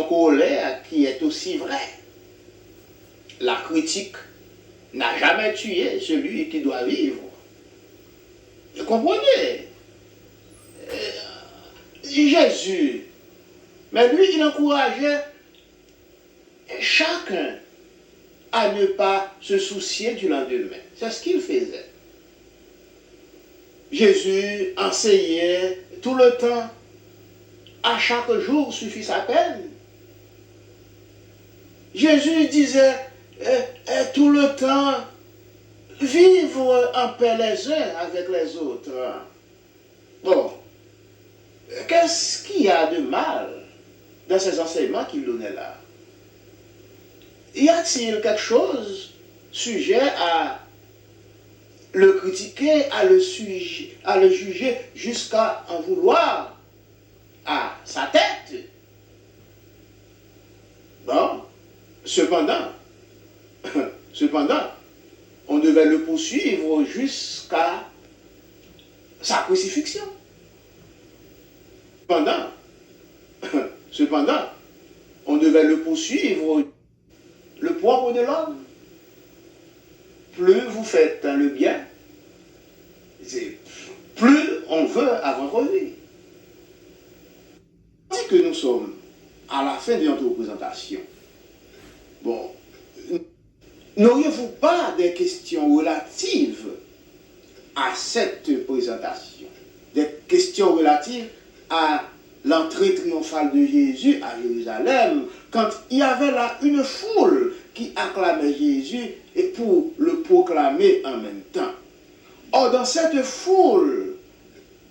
colère qui est aussi vrai. La critique n'a jamais tué celui qui doit vivre. Vous comprenez? Jésus, mais lui, il encourageait chacun à ne pas se soucier du lendemain. C'est ce qu'il faisait. Jésus enseignait tout le temps. À chaque jour suffit sa peine. Jésus disait tout le temps, vivre en paix les uns avec les autres. Bon, qu'est-ce qu'il y a de mal dans ces enseignements qu'il donnait là? Y a-t-il quelque chose sujet à le critiquer, à le juger jusqu'à en vouloir à sa tête? Bon, cependant, on devait le poursuivre jusqu'à sa crucifixion. Cependant, on devait le poursuivre le propre de l'homme. Plus vous faites le bien, plus on veut avoir votre vie. Si que nous sommes à la fin de notre représentation, bon, n'auriez-vous pas des questions relatives à cette présentation? Des questions relatives à l'entrée triomphale de Jésus à Jérusalem, quand il y avait là une foule qui acclamait Jésus et pour le proclamer en même temps. Or, dans cette foule,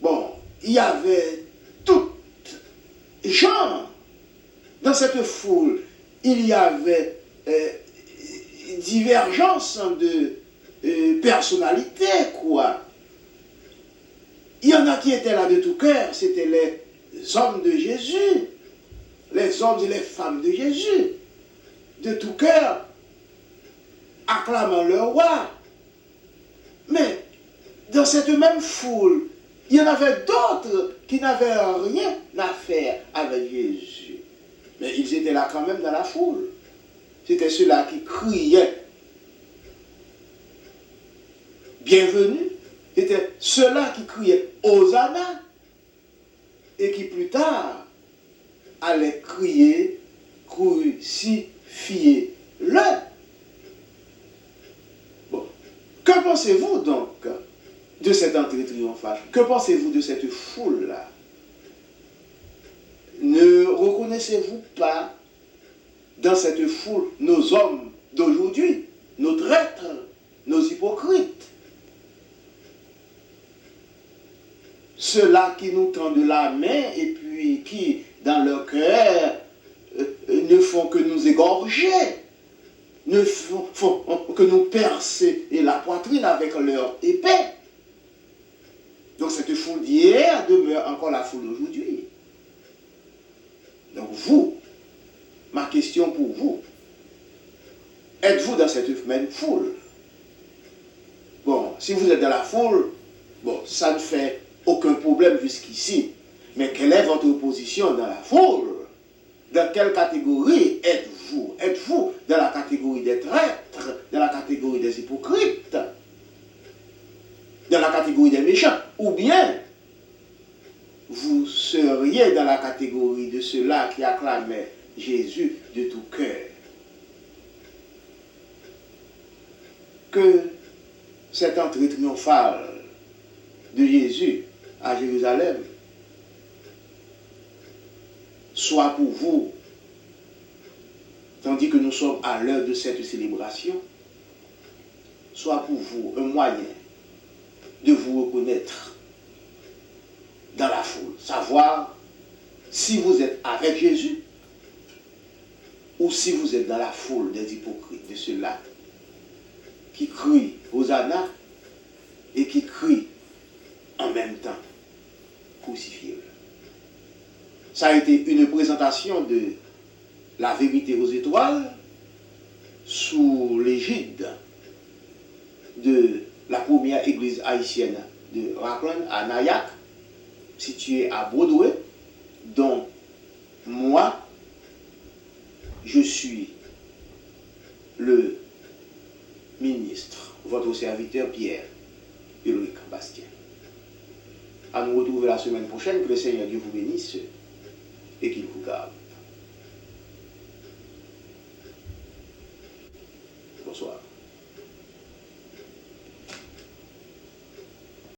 bon, il y avait tout genre. Dans cette foule, il y avait divergence de personnalités, quoi. Il y en a qui étaient là de tout cœur, c'était les hommes de Jésus, les hommes et les femmes de Jésus, de tout cœur, acclamant le roi. Mais dans cette même foule, il y en avait d'autres qui n'avaient rien à faire avec Jésus. Mais ils étaient là quand même dans la foule. C'était ceux-là qui criaient bienvenue. C'était ceux-là qui criaient Hosanna. Et qui plus tard allaient crier crucifiez-le. Bon. Que pensez-vous donc de cette entrée triomphale? Que pensez-vous de cette foule-là? Ne reconnaissez-vous pas dans cette foule nos hommes d'aujourd'hui, nos traîtres, nos hypocrites? Ceux-là qui nous tendent la main et puis qui, dans leur cœur, ne font que nous égorger, ne font que nous percer la poitrine avec leur épée. Donc cette foule d'hier demeure encore la foule d'aujourd'hui. Donc vous, ma question pour vous, êtes-vous dans cette même foule? Bon, si vous êtes dans la foule, bon, ça ne fait aucun problème jusqu'ici. Mais quelle est votre position dans la foule? Dans quelle catégorie êtes-vous? Êtes-vous dans la catégorie des traîtres, dans la catégorie des hypocrites, dans la catégorie des méchants? Ou bien vous seriez dans la catégorie de ceux-là qui acclamaient Jésus de tout cœur? Que cette entrée triomphale de Jésus à Jérusalem soit pour vous, tandis que nous sommes à l'heure de cette célébration, soit pour vous un moyen de vous reconnaître dans la foule, savoir si vous êtes avec Jésus ou si vous êtes dans la foule des hypocrites, de ceux-là qui crient Hosanna et qui crient en même temps crucifiez-le. Ça a été une présentation de la vérité aux étoiles sous l'égide de la première église haïtienne de Rockland à Nayak, située à Broadway, dont moi, je suis le ministre, votre serviteur Pierre Ulrich Bastien. À nous retrouver la semaine prochaine, que le Seigneur Dieu vous bénisse et qu'il vous garde.